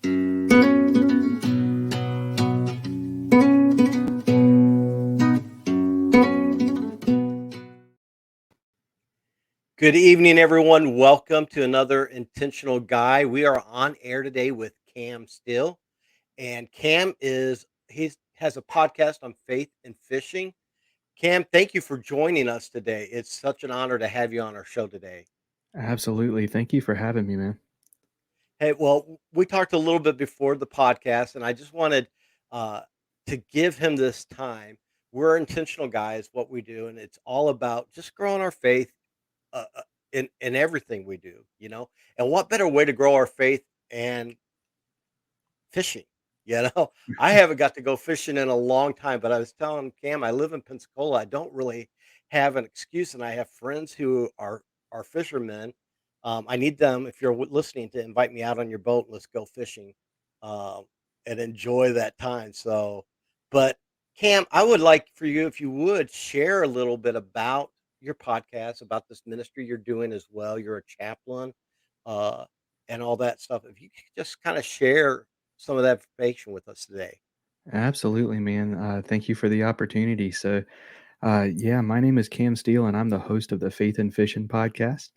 Good evening, everyone. Welcome to another Intentional Guy. We are on air today with Cam Steele, and Cam he has a podcast on faith and fishing. Cam, thank you for joining us today. It's such an honor to have you on our show today. Absolutely. Thank you for having me, man. Hey, well, we talked a little bit before the podcast, and I just wanted uh, to give him this time. We're intentional guys, what we do, and it's all about just growing our faith uh, uh, in everything we do, you know. And what better way to grow our faith and fishing? You know, I haven't got to go fishing in a long time, but I was telling Cam I live in Pensacola. I don't really have an excuse, and I have friends who are fishermen. I need them, if you're listening, to invite me out on your boat. Let's go fishing, um, and enjoy that time. So, but Cam, I would like for you, if you would, share a little bit about your podcast, about this ministry you're doing as well. You're a chaplain, uh, and all that stuff. If you could just kind of share some of that information with us today. Absolutely, man. Thank you for the opportunity. Yeah, my name is Cam Steele, and I'm the host of the Faith and Fishing podcast.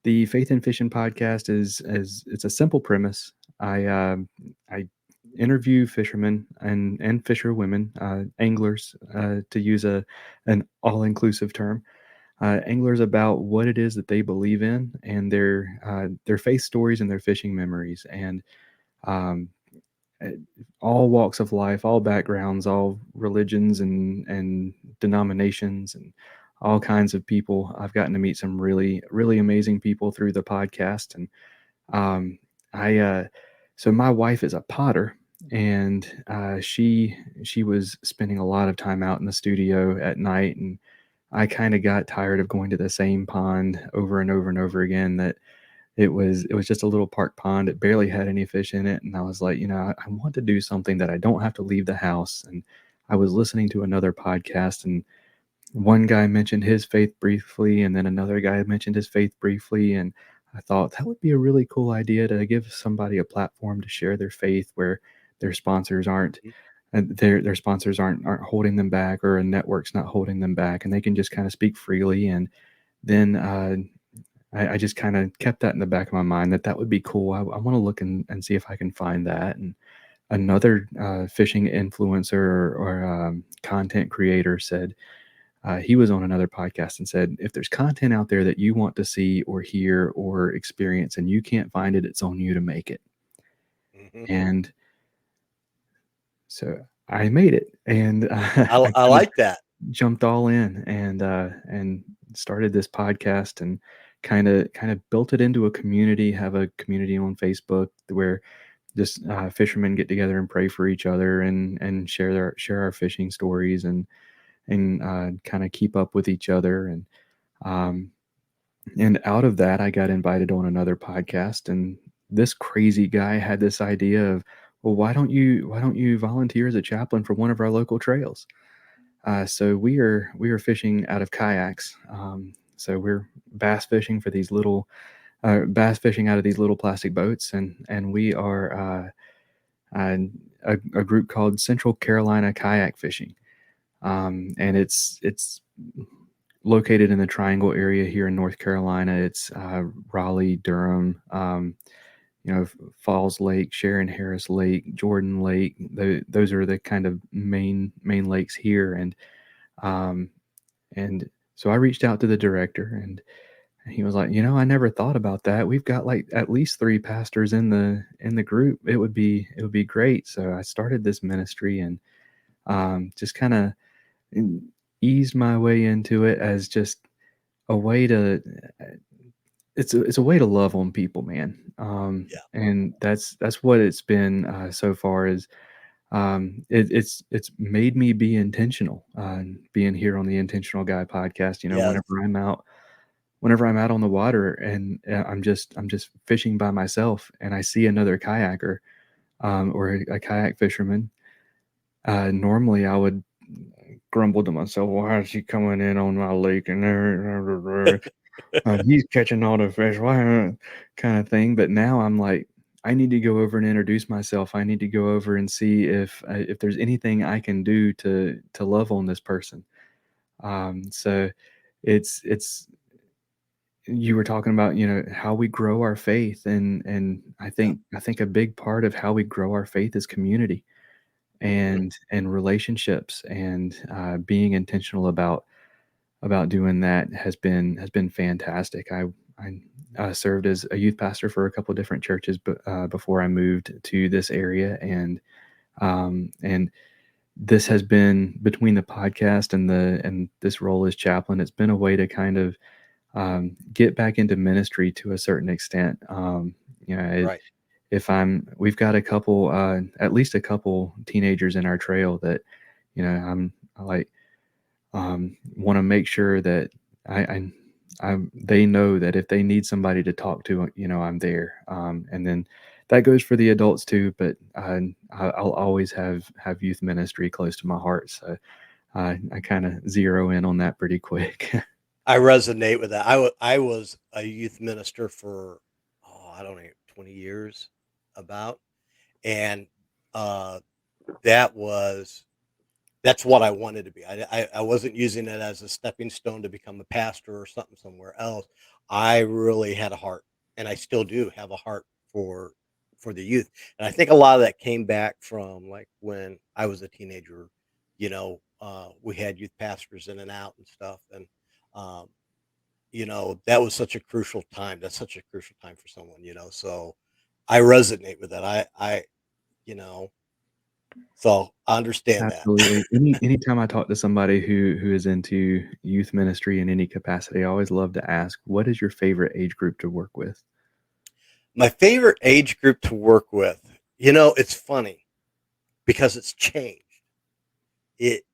The Faith and Fishing podcast is it's a simple premise. I interview fishermen and fisher women, anglers, to use an all inclusive term. Anglers about what it is that they believe in and their faith stories and their fishing memories and um, uh, all walks of life, all backgrounds, all religions and denominations and all kinds of people. I've gotten to meet some really amazing people through the podcast, and um, I so my wife is a potter, and she was spending a lot of time out in the studio at night, and I kind of got tired of going to the same pond over and over and over again. That it was just a little park pond. It barely had any fish in it, and I was like, I want to do something that I don't have to leave the house. And I was listening to another podcast, and one guy mentioned his faith briefly, and then another guy mentioned his faith briefly, and I thought that would be a really cool idea to give somebody a platform to share their faith where their sponsors aren't Mhm. their sponsors aren't holding them back, or a network's not holding them back, and they can just kind of speak freely. And then I just kind of kept that in the back of my mind that would be cool. I want to look and see if I can find that. And another fishing influencer or content creator said he was on another podcast and said, if there's content out there that you want to see or hear or experience and you can't find it, it's on you to make it. Mhm. And so I made it, and I I kind of like that. jumped all in and started this podcast and kind of built it into a community. Have a community on Facebook where just fishermen get together and pray for each other and share our fishing stories and kind of keep up with each other. Um, and out of that, I got invited on another podcast, and this crazy guy had this idea of, well, why don't you volunteer as a chaplain for one of our local trails? So we are fishing out of kayaks. So we're bass fishing out of these little plastic boats, and we are a group called Central Carolina Kayak Fishing, and it's located in the Triangle area here in North Carolina. It's Raleigh, Durham, Falls Lake, Sharon Harris Lake, Jordan Lake. Those are the kind of main lakes here, um, and so I reached out to the director, and he was like, I never thought about that. We've got like at least 3 pastors in the group. It would be great. So I started this ministry and just kind of eased my way into it as just a way to it's a way to love on people, man. Yeah. And that's what it's been so far. Is it's made me be intentional. Being here on the Intentional Guy podcast, Yes. whenever I'm out on the water and I'm just fishing by myself and I see another kayaker or a kayak fisherman, normally I would grumble to myself, "Why is he coming in on my lake and he's catching all the fish? Why?" Kind of thing. But now I'm like, I need to go over and introduce myself. I need to go over and see if there's anything I can do to love on this person. So it's you were talking about, how we grow our faith, and Yeah. I think a big part of how we grow our faith is community Mhm. and relationships, and being intentional about doing that has been fantastic. I served as a youth pastor for a couple different churches, but before I moved to this area, and this has been, between the podcast and this role as chaplain, it's been a way to kind of get back into ministry to a certain extent. You know, it, Right. if we've got a couple, at least a couple teenagers in our trail that, I like, want to make sure that I, I, they know that if they need somebody to talk to, I'm there. And then that goes for the adults too, but I'll always have youth ministry close to my heart. So I kind of zero in on that pretty quick. I resonate with that. I was a youth minister for, I don't know, 20 years about, and, uh, that was that's what I wanted to be. I wasn't using it as a stepping stone to become a pastor or something somewhere else. I really had a heart, and I still do have a heart for for the youth. And I think a lot of that came back from like when I was a teenager. We had youth pastors in and out and stuff, and um, that was such a crucial time. That's such a crucial time for someone. So I resonate with that. You know, so I understand that. Absolutely. Anytime I talk to somebody who is into youth ministry in any capacity, I always love to ask, what is your favorite age group to work with? My favorite age group to work with, it's funny because it's changed. It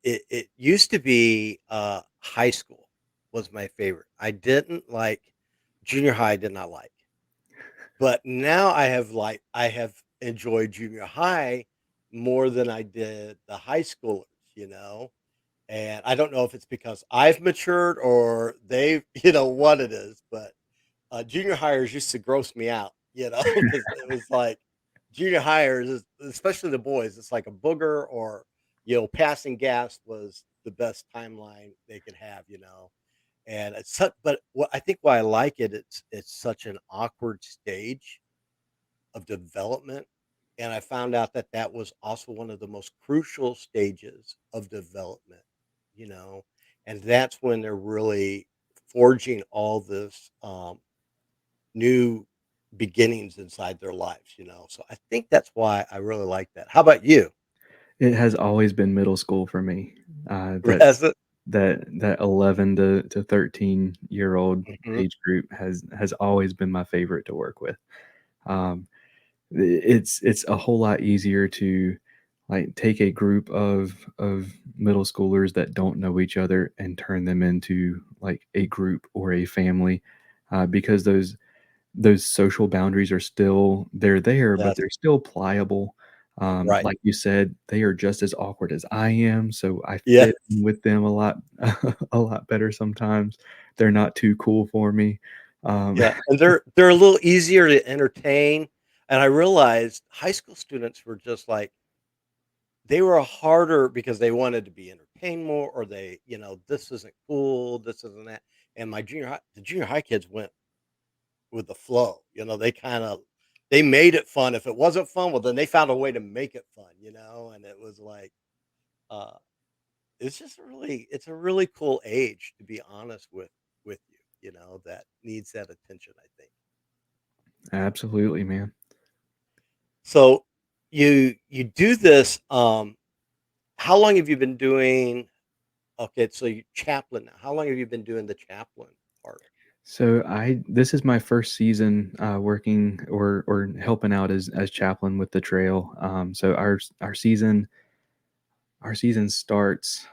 used to be high school was my favorite. I didn't like junior high, I did not like. But now I have enjoyed junior high more than I did the high schoolers, you know. And I don't know if it's because I've matured or they've, what it is, but junior hires used to gross me out, because it was like junior hires, especially the boys, it's like a booger or, passing gas was the best timeline they could have. And it's such, but what I think why I like it, it's such an awkward stage of development. And I found out that that was also one of the most crucial stages of development, you know, and that's when they're really forging all this new beginnings inside their lives. So I think that's why I really like that. How about you? It has always been middle school for me. That Has it? that 11 to 13-year-old Mhm. age group has always been my favorite to work with. Um, it's a whole lot easier to like take a group of middle schoolers that don't know each other and turn them into like a group or a family, because those social boundaries are still they're there, but Yes. they're still pliable. Right. Like you said, they are just as awkward as I am, so I Yeah. fit in with them a lot a lot better sometimes. They're not too cool for me. Um, Yeah. And they're a little easier to entertain. And I realized high school students were just like they were harder because they wanted to be entertained more, or this isn't cool, this isn't that. And the junior high kids went with the flow. They made it fun. If it wasn't fun, well, then they found a way to make it fun. And it was like, uh, it's a really cool age, to be honest with you, that needs that attention, I think. Absolutely, man. So you do this. How long have you been doing? Okay, so you chaplain now. How long have you been doing the chaplain part? So I this is my first season working or helping out as chaplain with the trail. So our season starts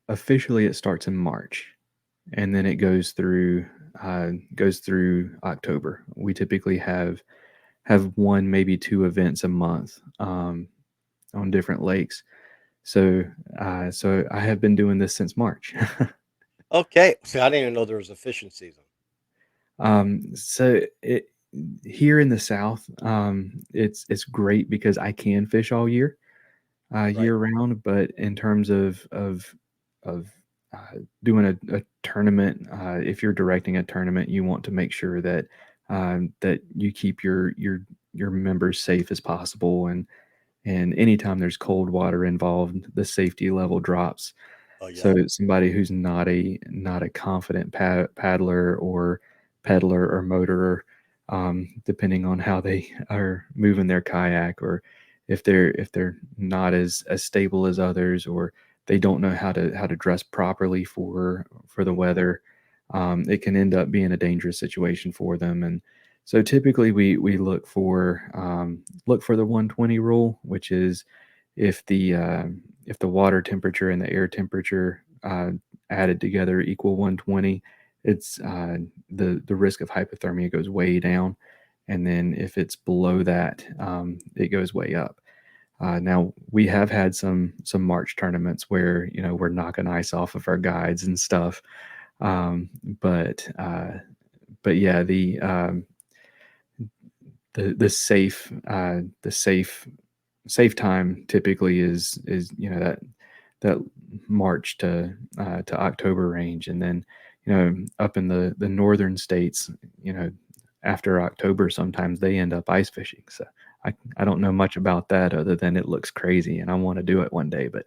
officially. It starts in March, and then it goes through October. We typically have one, maybe two events a month, on different lakes. So I have been doing this since March. Okay, see, I didn't even know there was a fishing season. So here in the South, it's great because I can fish all year, Right. year round. But in terms of doing a tournament, if you're directing a tournament, you want to make sure that that you keep your members safe as possible, and anytime there's cold water involved, the safety level drops. Oh, So yeah. somebody who's not a confident paddler or peddler or motorer, depending on how they are moving their kayak, or if they're not as stable as others, or they don't know how to dress properly for the Mhm. weather, it can end up being a dangerous situation for them. And so typically we look for the 120 rule, which is if the water temperature and the air temperature added together equal 120, it's the risk of hypothermia goes way down, and then if it's below that, it goes way up. Now we have had some March tournaments where we're knocking ice off of our guides and stuff, um, but but yeah, the safe time typically is that March to October range. And then up in the northern states, you know after October sometimes they end up ice fishing. So I don't know much about that other than it looks crazy and I want to do it one day. But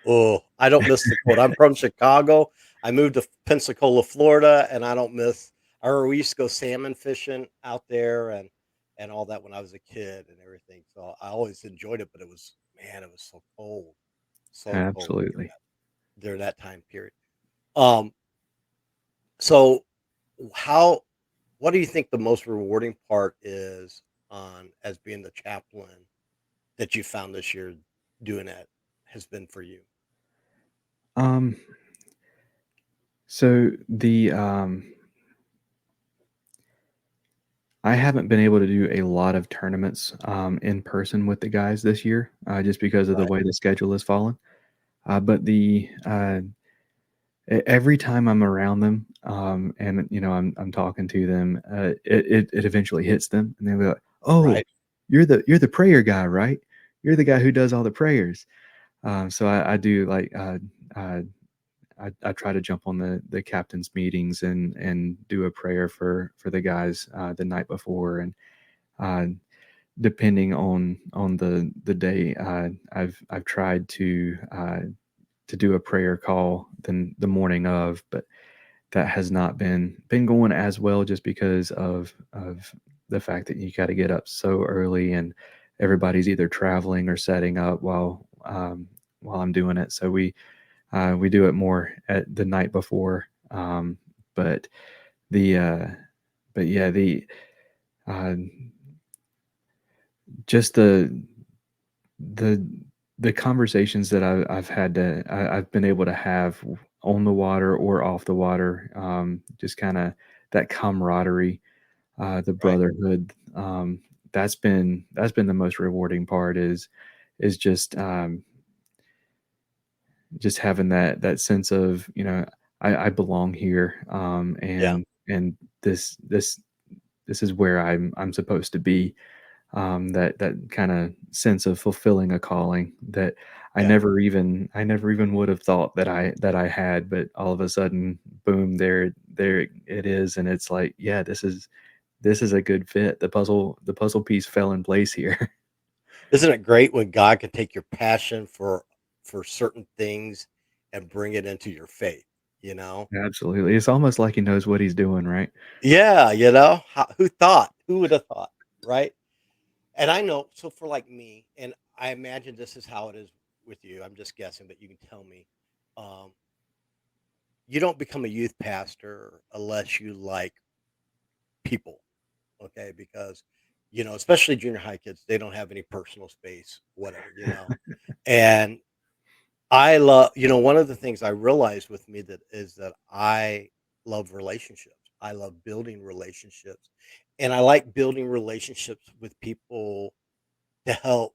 Oh, I don't miss the cold. I'm from Chicago. I moved to Pensacola, Florida, and I don't miss or we used to go salmon fishing out there and all that when I was a kid and everything. So I always enjoyed it, but it was man, it was so cold absolutely. during that time period. Um, so how what do you think the most rewarding part is on as being the chaplain that you found this year doing that has been for you? um so the I haven't been able to do a lot of tournaments in person with the guys this year, just because of the Right, way the schedule has fallen. But every time I'm around them, and I'm talking to them, it eventually hits them, and they'll be like, "Oh, right. you're the prayer guy, right? You're the guy who does all the prayers." So I do like uh, I try to jump on the captain's meetings and do a prayer for the guys the night before. And uh, depending on the day, I've tried to do a prayer call the morning of, but that has not been going as well, just because of the fact that you got to get up so early, and everybody's either traveling or setting up while I'm doing it. So we do it more at the night before. But the but yeah, uh, just the the conversations that I've had I've been able to have on the water or off the water, just kind of that camaraderie, the Right. brotherhood. That's been the most rewarding part, is just having that sense of, I belong here, Yeah. and this is where I'm supposed to be. That kind of sense of fulfilling a calling that Yeah. I never even would have thought that I had, but all of a sudden, boom, there it is, and it's like, yeah, this is a good fit. The puzzle piece fell in place here. Isn't it great when God can take your passion for certain things and bring it into your faith, you know? Absolutely, it's almost like he knows what he's doing, right? Yeah, you know? Who thought? Who would have thought, right? And I know so for like me, and I imagine this is how it is with you. I'm just guessing, but you can tell me. Um, you don't become a youth pastor unless you like people, okay? Because especially junior high kids, they don't have any personal space, whatever. And I love one of the things I realized with me that is that I love relationships. I love building relationships, and I like building relationships with people to help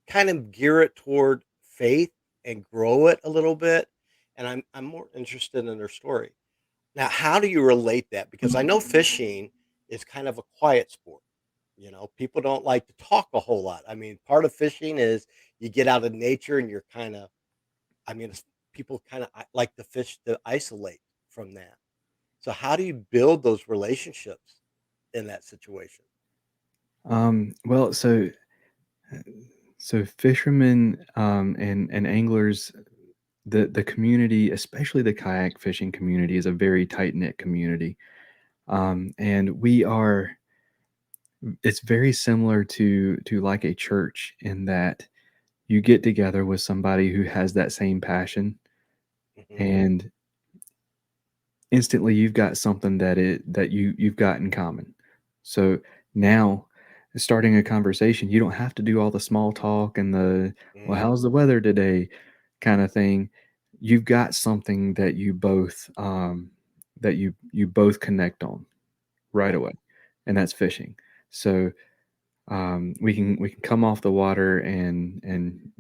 kind of gear it toward faith and grow it a little bit, and I'm more interested in their story. Now, how do you relate that? Because I know fishing is kind of a quiet sport. People don't like to talk a whole lot. I mean, part of fishing is you get out in nature and you're kind of, I mean, people kind of like the fish to isolate from that. So, how do you build those relationships in that situation? Well, so fishermen and anglers, the community, especially the kayak fishing community, is a very tight knit community, and we are. It's very similar to like a church in that you get together with somebody who has that same passion, Hmm. and instantly you've got something that you've got in common. So now starting a conversation, you don't have to do all the small talk and the well, Hmm. how's the weather today kind of thing. You've got something that you both connect on right Right. away, and that's fishing. So we can come off the water and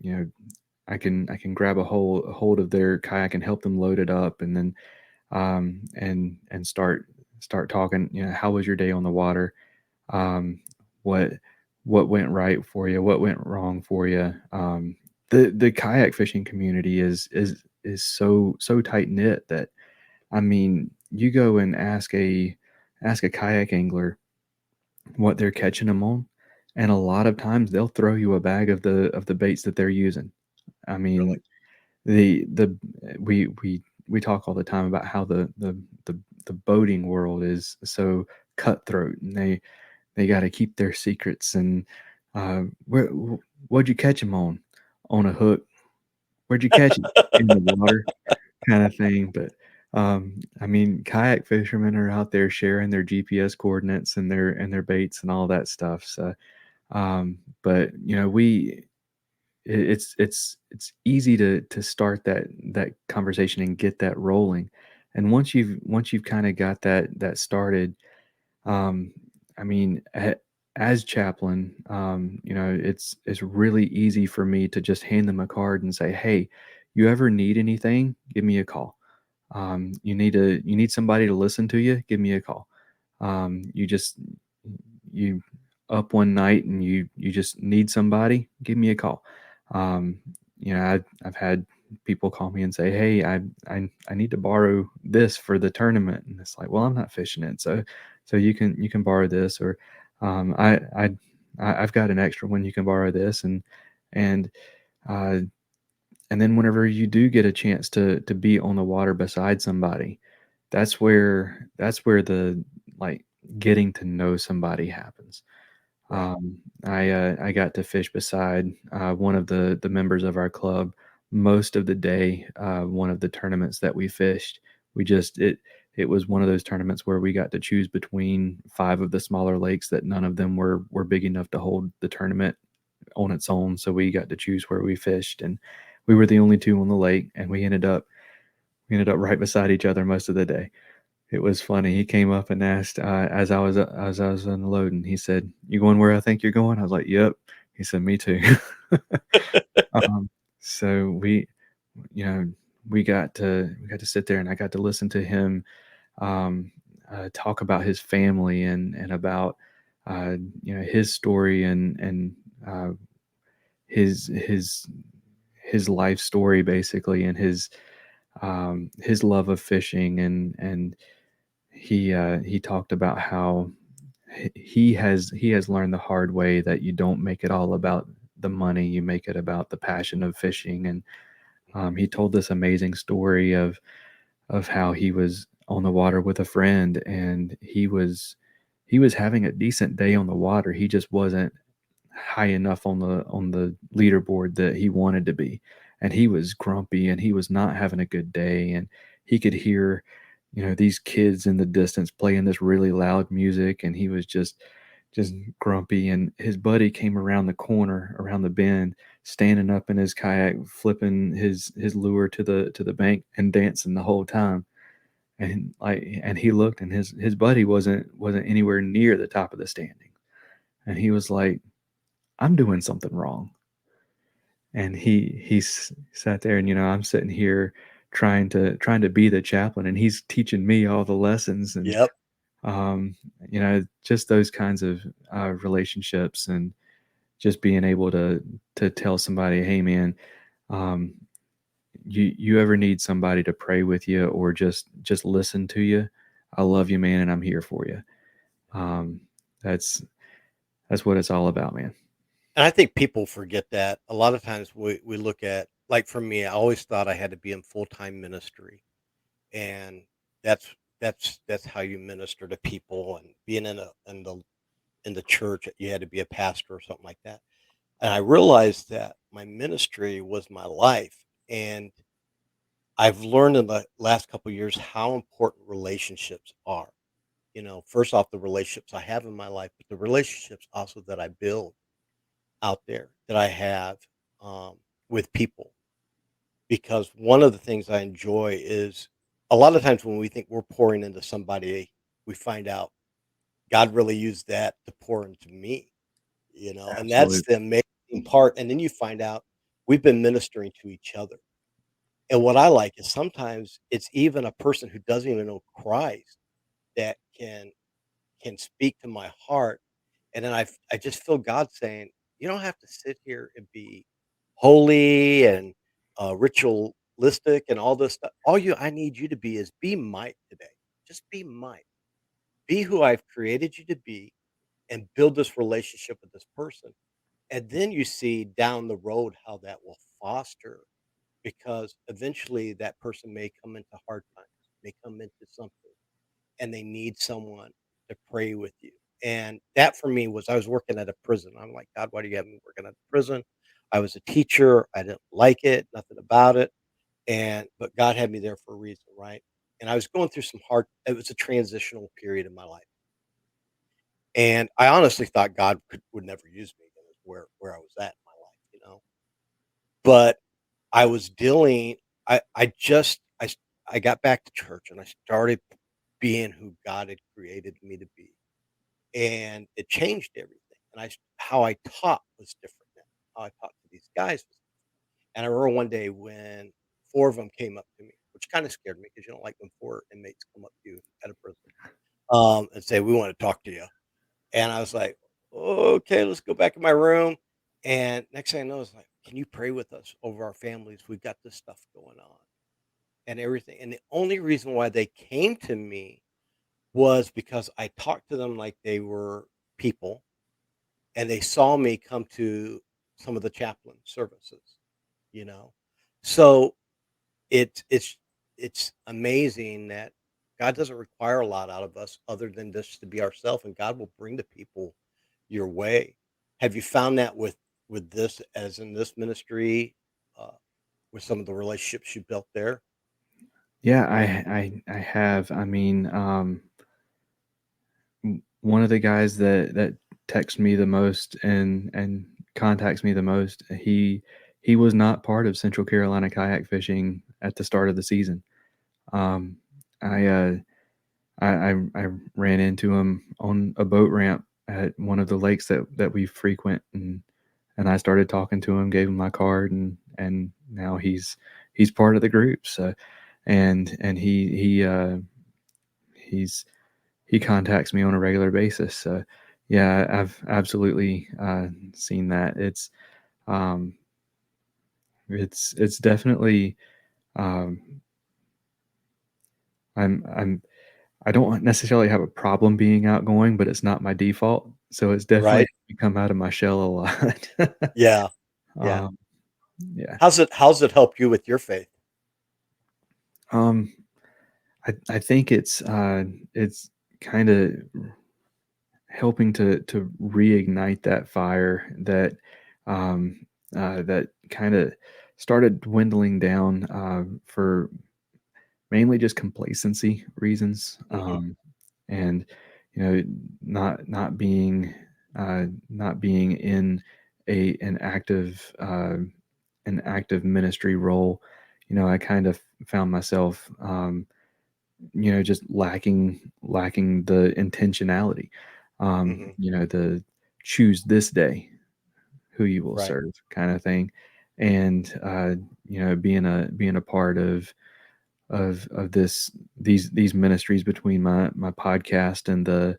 I can grab a hold of their kayak and help them load it up, and then and start talking. How was your day on the water? Um, what what went right for you? What went wrong for you? The kayak fishing community is so tight knit that, I mean, you go and ask a kayak angler what they're catching them on, and a lot of times they'll throw you a bag of the baits that they're using. I Really. mean, the we talk all the time about how the boating world is so cutthroat, and they got to keep their secrets. And where what'd you catch them on a hook? Where'd you catch it? In the water, kind of thing. But I mean, kayak fishermen are out there sharing their GPS coordinates and their baits and all that stuff. So but it's easy to start that conversation and get that rolling. And once you've kind of got that started, um, I mean, as chaplain, it's really easy for me to just hand them a card and say, "Hey, you ever need anything? Give me a call. You need somebody to listen to you? Give me a call. You up one night and you just need somebody? Give me a call." Um, I've had people call me and say, "Hey, I need to borrow this for the tournament," and it's like, "Well, I'm not fishing it, so you can borrow this," or um, I I I've got an extra one, you can borrow this. And uh, and then whenever you do get a chance to be on the water beside somebody, that's where the, like, getting to know somebody happens. Right. I got to fish beside one of the members of our club most of the day. One of the tournaments that we fished, it was one of those tournaments where we got to choose between five of the smaller lakes that none of them were big enough to hold the tournament on its own. So we got to choose where we fished, and we were the only two on the lake, and we ended up right beside each other most of the day. It was funny. He came up and asked, as I was unloading. He said, "You going where I think you're going?" I was like, "Yep." He said, "Me too." um, so you know, we got to sit there, and I got to listen to him um, talk about his family and about uh, his story and uh, his his life story, basically, and his love of fishing. And he talked about how he has learned the hard way that you don't make it all about the money, you make it about the passion of fishing. And he told this amazing story of how he was on the water with a friend, and he was having a decent day on the water. He just wasn't high enough on the leaderboard that he wanted to be, and he was grumpy and he was not having a good day. And he could hear these kids in the distance playing this really loud music, and he was just grumpy. And his buddy came around the corner, around the bend, standing up in his kayak, flipping his lure to the bank and dancing the whole time. And he looked, and his buddy wasn't anywhere near the top of the standing. And he was like, "I'm doing something wrong." And he sat there, and I'm sitting here trying to be the chaplain, and he's teaching me all the lessons. And Yep. Um, just those kinds of relationships, and just being able to tell somebody, hey man, um, you ever need somebody to pray with you or just listen to you, I love you, man, and I'm here for you. Um, that's that's what it's all about, man. And I think people forget that. A lot of times we look at, like, for me, I always thought I had to be in full-time ministry, and that's how you minister to people, and being in the church, you had to be a pastor or something like that. And I realized that my ministry was my life, and I've learned in the last couple of years how important relationships are. First off, the relationships I have in my life, but the relationships also that I build out there, that I have, um, with people. Because one of the things I enjoy is, a lot of times when we think we're pouring into somebody, we find out God really used that to pour into me, and that's Absolutely. the amazing part. And then you find out we've been ministering to each other. And what I like is sometimes it's even a person who doesn't even know Christ that can speak to my heart. And then I just feel God saying, "You don't have to sit here and be holy and, ritualistic and all this stuff. I need you to be is be Mike today. Just be Mike. Be who I've created you to be, and build this relationship with this person." And then you see down the road how that will foster, because eventually that person may come into hard times, may come into something, and they need someone to pray with you. And that for me was, I was working at a prison. I'm like, God, why do you have me working at a prison? I was a teacher. I didn't like it, nothing about it. But God had me there for a reason, right? And I was going through it was a transitional period in my life. And I honestly thought God would never use me again, is where I was at in my life. But I was dealing, I just, I got back to church, and I started being who God had created me to be. And it changed everything. And how I taught was different now. How I taught to these guys was, and I remember one day when four of them came up to me, which kind of scared me, because you don't like when four inmates come up to you at a prison, and say, "We want to talk to you." And I was like, "Okay, let's go back in my room." And next thing I know, it's like, "Can you pray with us over our families? We've got this stuff going on and everything." And the only reason why they came to me was because I talked to them like they were people, and they saw me come to some of the chaplain services, you know? So it's it's amazing that God doesn't require a lot out of us other than just to be ourselves, and God will bring the people your way. Have you found that with this, as in this ministry, uh, with some of the relationships you built there? Yeah, I have. I mean, one of the guys that texts me the most and contacts me the most, he was not part of Central Carolina kayak fishing at the start of the season. Um, I, uh, I ran into him on a boat ramp at one of the lakes that we frequent, and I started talking to him, gave him my card, and now he's part of the group. So, and he's he contacts me on a regular basis. So, yeah, I've absolutely seen that. Um, it's definitely um, I'm I don't necessarily have a problem being outgoing, but it's not my default. So it's definitely Right? come out of my shell a lot. Yeah. Yeah. um, yeah. How's it helped you with your faith? Um, I think it's kind of helping to reignite that fire that kind of started dwindling down for mainly just complacency reasons, Mhm. and you know not being in a an active ministry role. I kind of found myself just lacking the intentionality, Mhm. the choose this day who you will Right. serve kind of thing, and being a part of of these ministries between my podcast and the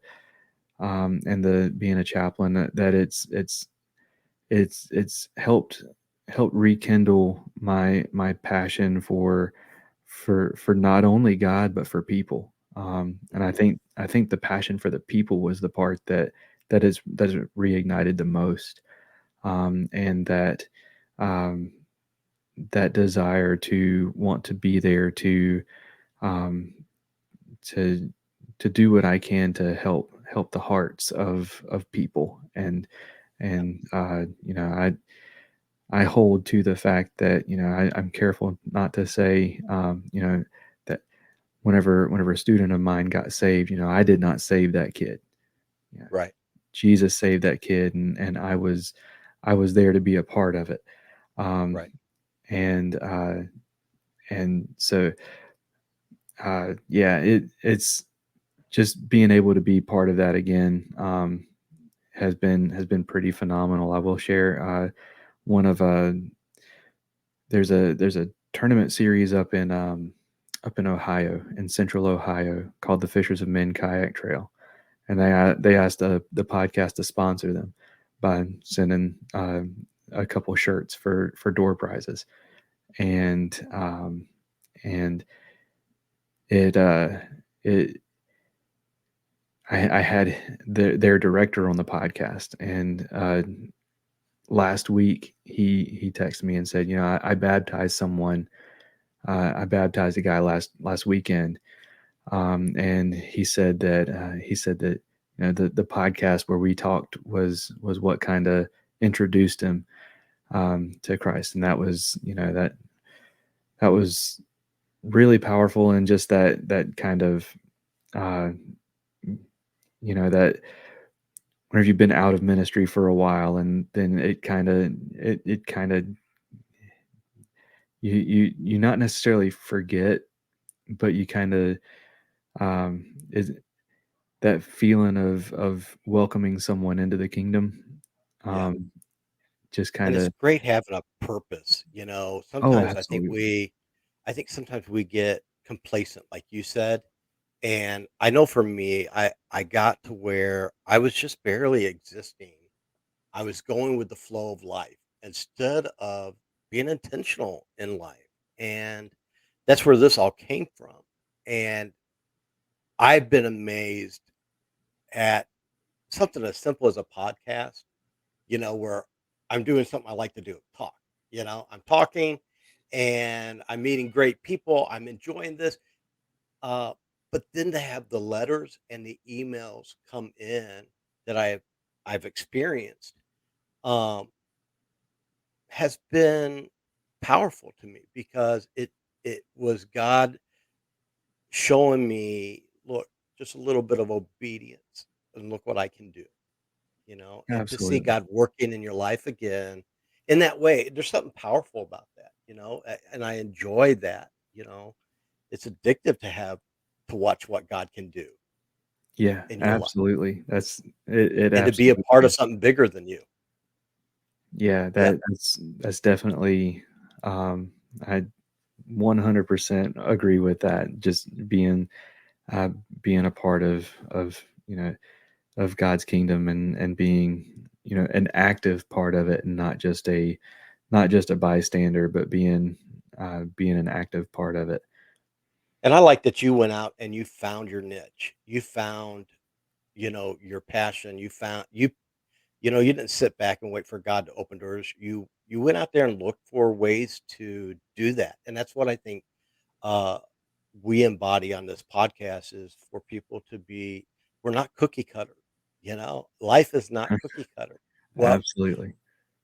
being a chaplain, that it's helped rekindle my passion for not only God but for people. And Mhm. I think the passion for the people was the part that is reignited the most. And um, that desire to want to be there um, to do what I can to help the hearts of people. Yeah. And I hold to the fact that I'm careful not to say that whenever a student of mine got saved, I did not save that kid. Yeah, Right. Jesus saved that kid, and I was there to be a part of it. Um, Right. and so yeah, it's just being able to be part of that again. Has been pretty phenomenal. I will share one of there's a tournament series up in Ohio, in Central Ohio, called the Fishers of Men Kayak Trail, and they asked the podcast to sponsor them by sending a couple shirts for door prizes. And it it I had their director on the podcast, and last week he texted me and said, I baptized someone. I baptized a guy last weekend, and he said that the podcast where we talked was what kind of introduced him to Christ, and that was that was really powerful, and just that kind of uh, that whenever you've been out of ministry for a while, and then it kind of you not necessarily forget, but you kind of is that feeling of welcoming someone into the kingdom, Yeah. um, just And kind it's of. great having a purpose, Oh, sometimes absolutely. I think sometimes we get complacent, like you said, and I know for me, I got to where I was just barely existing. I was going with the flow of life instead of being intentional in life, and that's where this all came from, and I've been amazed at something as simple as a podcast, where I'm doing something I like to do, talk. I'm talking and I'm meeting great people. I'm enjoying this. Uh, but then to have the letters and the emails come in that I've experienced um, has been powerful to me because it was God showing me, look, just a little bit of obedience and look what I can do. And to see Absolutely. God working in your life again in that way, there's something powerful about that, and I enjoy that. It's addictive to watch what God can do Yeah, in your life absolutely. It and to be a absolutely part of is. something bigger than you. Yeah, Yeah. that's definitely, I 100% agree with that. Just uh, being a part of of God's kingdom, and being an active part of it, and not just a bystander, but being an active part of it. And I like that you went out and you found your niche. You found, your passion. You didn't sit back and wait for God to open doors. You went out there and looked for ways to do that. And that's what I think uh, we embody on this podcast is for people to be we're not cookie cutter, life is not cookie cutter. Well, Absolutely.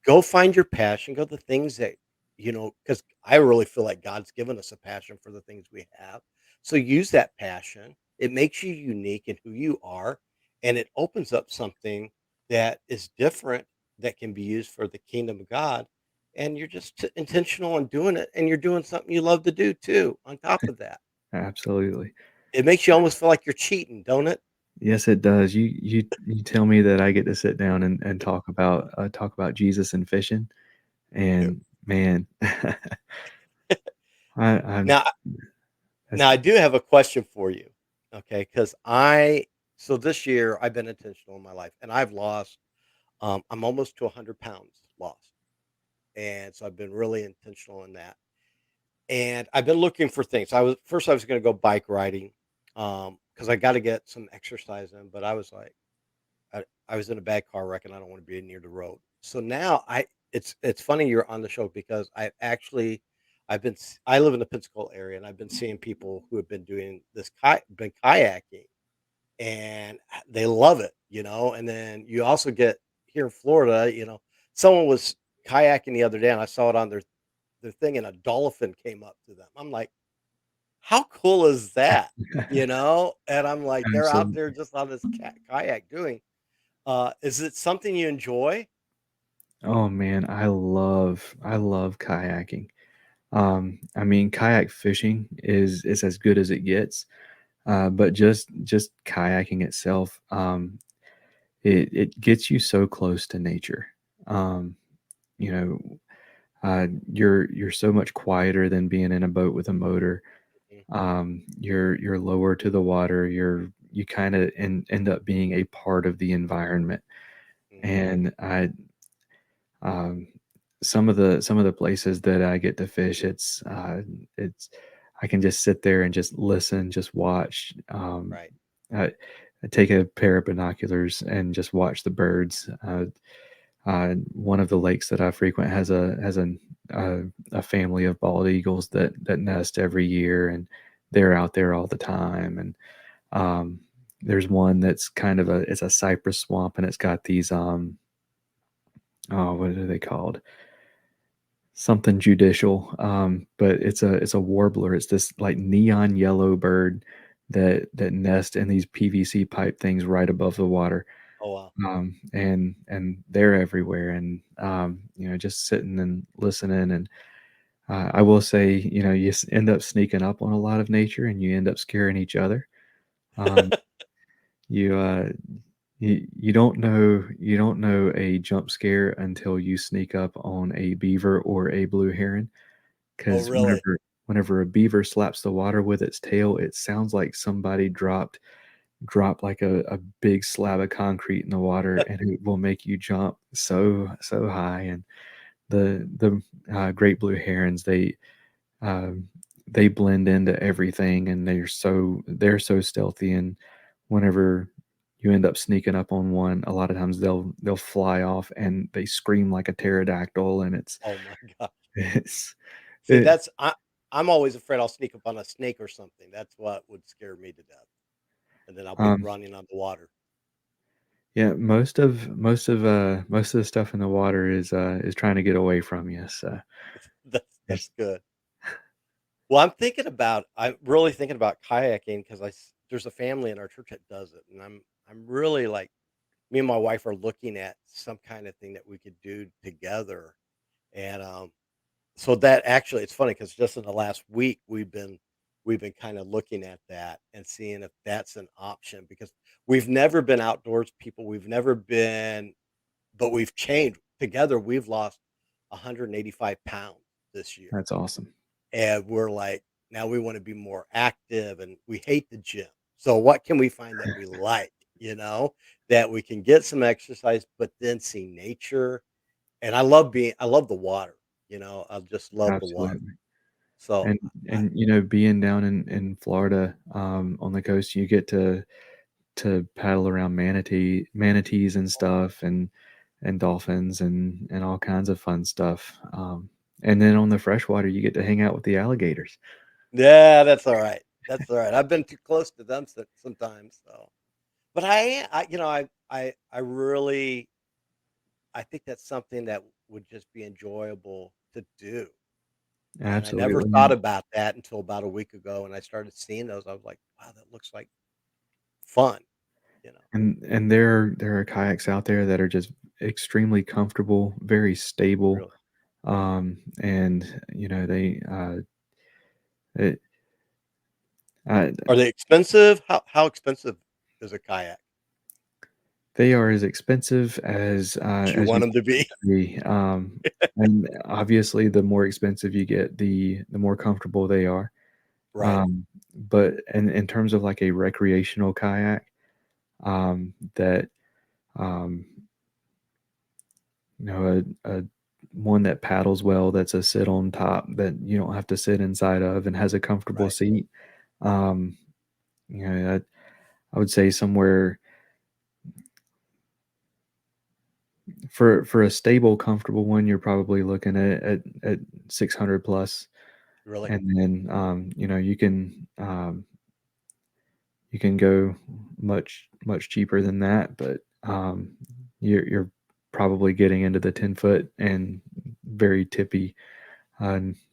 go find your passion, go the things that because I really feel like God's given us a passion for the things we have. So use that passion. It makes you unique in who you are, and it opens up something that is different that can be used for the kingdom of God. And you're just intentional in doing it, and you're doing something you love to do too. On top of that, Absolutely. it makes you almost feel like you're cheating, don't it? Yes, it does. You tell me that I get to sit down and talk about Jesus and fishing, You do. and man, I'm Now, That's Now I do have a question for you, okay? Because so this year I've been intentional in my life, and I've lost. I'm almost to 100 pounds lost, and so I've been really intentional in that. And I've been looking for things. I was going to go bike riding, because I got to get some exercise in. But I was like, I was in a bad car wreck, and I don't want to be near the road. So now it's funny you're on the show because I live in the Pensacola area, and I've been seeing people who have been doing been kayaking, and they love it, And then you also get here in Florida, someone was kayaking the other day, and I saw it on their thing, and a dolphin came up to them. I'm like, how cool is that? And I'm like, they're out absolutely. there just on this kayak doing. Is it something you enjoy? Oh man, I love kayaking. I mean, kayak fishing is as good as it gets. But just kayaking itself, it gets you so close to nature. Um, you know, you're so much quieter than being in a boat with a motor. Mhm, You're lower to the water. You kind of end up being a part of the environment. mhm. And um, some of the places that I get to fish, it's I can just sit there and just listen, just watch. Right. I, I take a pair of binoculars and just watch the birds. One of the lakes that I frequent has a family of bald eagles that nest every year, and they're out there all the time. And um, there's one that's it's a cypress swamp, and it's got these oh, what are they called? Something judicial, but it's a warbler. It's this like neon yellow bird that nest in these PVC pipe things right above the water, Oh, wow. and they're everywhere. And just sitting and listening. And I will say, you end up sneaking up on a lot of nature, and you end up scaring each other. Um, you you don't know a jump scare until you sneak up on a beaver or a blue heron. Oh, 'Cause really? whenever a beaver slaps the water with its tail, it sounds like somebody dropped like a big slab of concrete in the water, and it will make you jump so high. And the great blue herons, they blend into everything, and they're so stealthy. And whenever you end up sneaking up on one, a lot of times they'll fly off, and they scream like a pterodactyl, and it's Oh my god. it's See, it I'm always afraid I'll sneak up on a snake or something. That's what would scare me to death, and then I'll be um running on the water. Yeah, most of the stuff in the water is trying to get away from you. So That's it's good. Well, I'm really thinking about kayaking because there's a family in our church that does it, and I'm really like me and my wife are looking at some kind of thing that we could do together. And so that actually, it's funny because just in the last week we've been kind of looking at that and seeing if that's an option because we've never been outdoors people. We've never been, but we've changed together. We've lost 185 pounds this year. That's awesome. And we're like, now we wanna be more active, and we hate the gym. So what can we find that we like, that we can get some exercise, but then see nature, and I love the water, I just love the water. Absolutely. So, And I being down in Florida, on the coast, you get to paddle around manatees and stuff, and dolphins, and all kinds of fun stuff. And then on the freshwater, you get to hang out with the alligators. Yeah, that's alright. That's alright. I've been too close to them sometimes, so but I really I think that's something that would just be enjoyable to do. And I never Absolutely. thought about that until about a week ago, and I started seeing those. I was like, "Wow, that looks like fun," you know? And there are kayaks out there that are just extremely comfortable, very stable. Really. And it, I, Are they expensive? How expensive is a kayak? they are as expensive Do you as want you them to be? think to be. And obviously, the more expensive you get, the more comfortable they are. Right. But in terms of like a recreational kayak, that um, a one that paddles well, that's a sit on top that you don't have to sit inside of and has a comfortable Right. seat. Um, I would say somewhere for a stable, comfortable one, you're probably looking at 600 plus, Really. and then you can go much cheaper than that, but you're probably getting into the 10 foot and very tippy,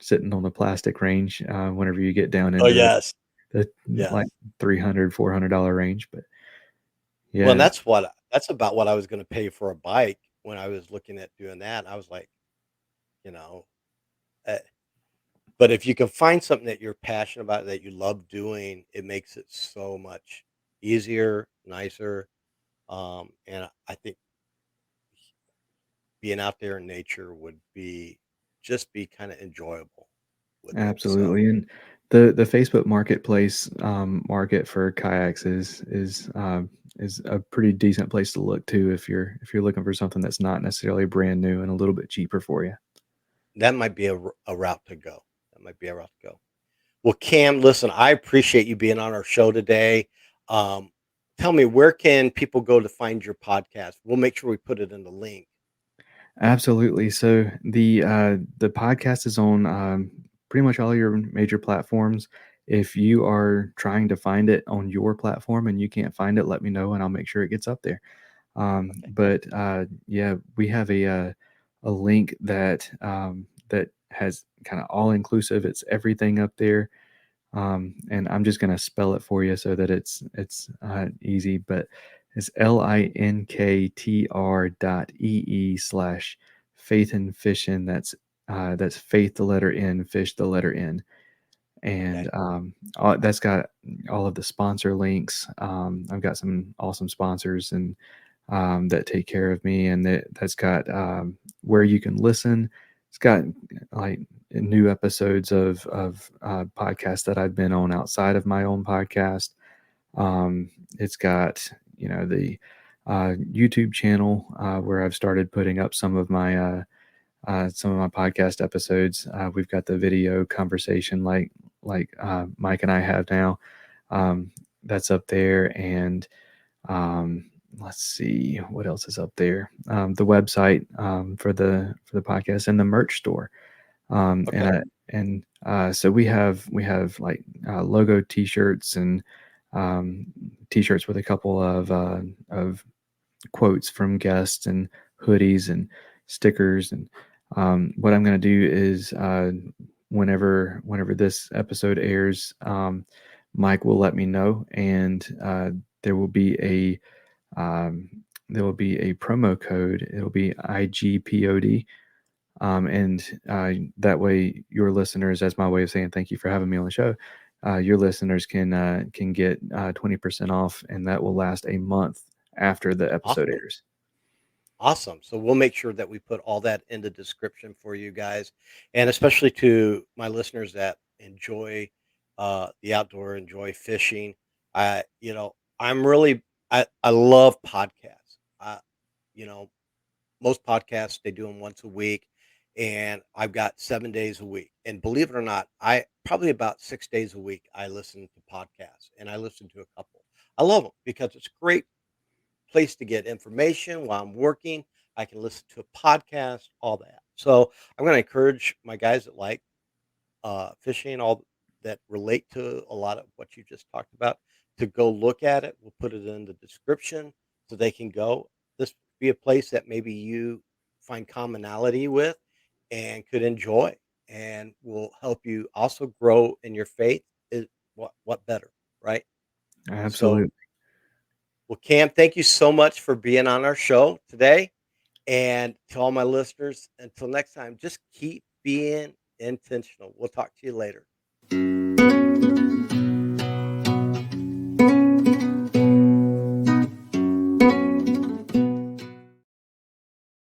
sitting on the plastic range whenever you get down Oh, into yes. the like Yes. 300 $400 range. But Well, and yeah, that's about what I was gonna pay for a bike when I was looking at doing that. I was like, you know, eh but if you can find something that you're passionate about, that you love doing, it makes it so much easier, nicer, and I think being out there in nature would be kinda enjoyable with it, so absolutely. And the Facebook Marketplace market for kayaks is a pretty decent place to look to if you're looking for something that's not necessarily brand new and a little bit cheaper for you. that might be a route to go. That might be a route to go. Well, Cam, listen, I appreciate you being on our show today. Um, tell me, where can people go to find your podcast? We'll make sure we put it in the link. Absolutely. So the podcast is on pretty much all your major platforms. If you are trying to find it on your platform and you can't find it, let me know and I'll make sure it gets up there. Okay. But yeah, we have a link that has kind of all inclusive. It's everything up there, and I'm just gonna spell it for you so that it's easy. But it's linktr.ee/ faith and fishing. That's faith the letter N, fish the letter N, and Okay. that's got all of the sponsor links. I've got some awesome sponsors and that take care of me, and that's got where you can listen. It's got like new episodes of podcasts that I've been on outside of my own podcast. It's got the YouTube channel where I've started putting up some of my podcast episodes. We've got the video conversation like Mike and I have now. Um, that's up there, and let's see what else is up there. The website for the podcast and the merch store. Um, and Okay. I, so we have like logo T-shirts and um, T-shirts with a couple of quotes from guests and hoodies and stickers. And what I'm going to do is whenever this episode airs, Mike will let me know, and there will be a um, there will be a promo code. It'll be IGPOD. And that way, your listeners, as my way of saying thank you for having me on the show, your listeners can get 20% off, and that will last a month after the episode Awesome. airs. Awesome. So we'll make sure that we put all that in the description for you guys, and especially to my listeners that enjoy the outdoor, enjoy fishing. I'm really I love podcasts. You know, most podcasts they do them once a week, and I've got 7 days a week. And believe it or not, I probably about 6 days a week I listen to podcasts, and I listen to a couple. I love them because it's great place to get information while I'm working. I can listen to a podcast, all that. So I'm going to encourage my guys that like fishing, all that relate to a lot of what you just talked about, to go look at it. We'll put it in the description so they can go. This be a place that maybe you find commonality with and could enjoy, and will help you also grow in your faith. Is what better, right? So, Absolutely. well, Cam, thank you so much for being on our show today. And to all my listeners, until next time, just keep being intentional. We'll talk to you later.